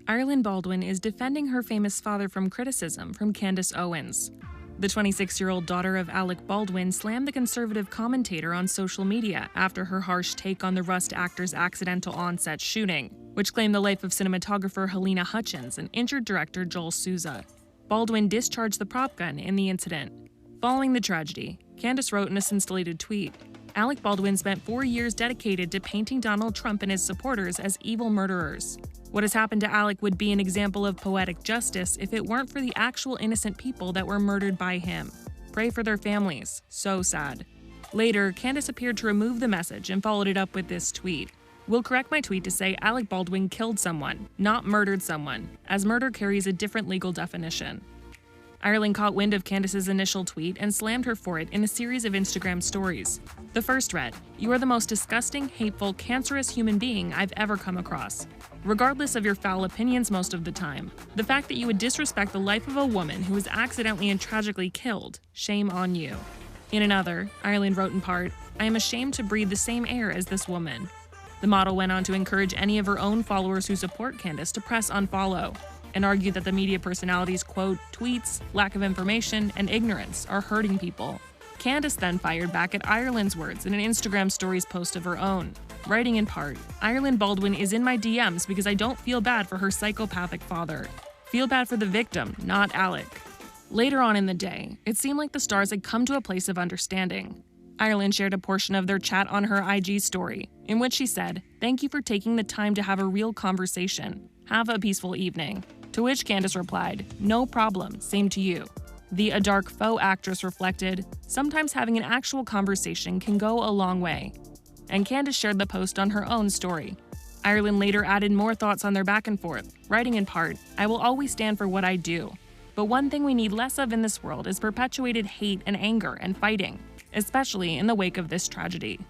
Alec Baldwin is defending her famous father from criticism from Candace Owens. The 26-year-old daughter of Alec Baldwin slammed the conservative commentator on social media after her harsh take on the Rust actor's accidental on-set shooting, which claimed the life of cinematographer Helena Hutchins and injured director Joel Souza. Baldwin discharged the prop gun in the incident. Following the tragedy, Candace wrote in a since-deleted tweet, Alec Baldwin spent 4 years dedicated to painting Donald Trump and his supporters as evil murderers. What has happened to Alec would be an example of poetic justice if it weren't for the actual innocent people that were murdered by him. Pray for their families. So sad. Later, Candace appeared to remove the message and followed it up with this tweet. Will correct my tweet to say Alec Baldwin killed someone, not murdered someone, as murder carries a different legal definition. Ireland caught wind of Candace's initial tweet and slammed her for it in a series of Instagram stories. The first read, "You are the most disgusting, hateful, cancerous human being I've ever come across. Regardless of your foul opinions most of the time, the fact that you would disrespect the life of a woman who was accidentally and tragically killed, shame on you." In another, Ireland wrote in part, "I am ashamed to breathe the same air as this woman." The model went on to encourage any of her own followers who support Candace to press unfollow, and argued that the media personality's quote, tweets, lack of information, and ignorance are hurting people. Candace then fired back at Ireland's words in an Instagram stories post of her own, writing in part, Alec Baldwin is in my DMs because I don't feel bad for her psychopathic father. Feel bad for the victim, not Alec. Later on in the day, it seemed like the stars had come to a place of understanding. Ireland shared a portion of their chat on her IG story, in which she said, "Thank you for taking the time to have a real conversation. Have a peaceful evening." To which Candace replied, "No problem, same to you." The A Dark Faux actress reflected, "Sometimes having an actual conversation can go a long way." And Candace shared the post on her own story. Ireland later added more thoughts on their back and forth, writing in part, "I will always stand for what I do. But one thing we need less of in this world is perpetuated hate and anger and fighting, especially in the wake of this tragedy."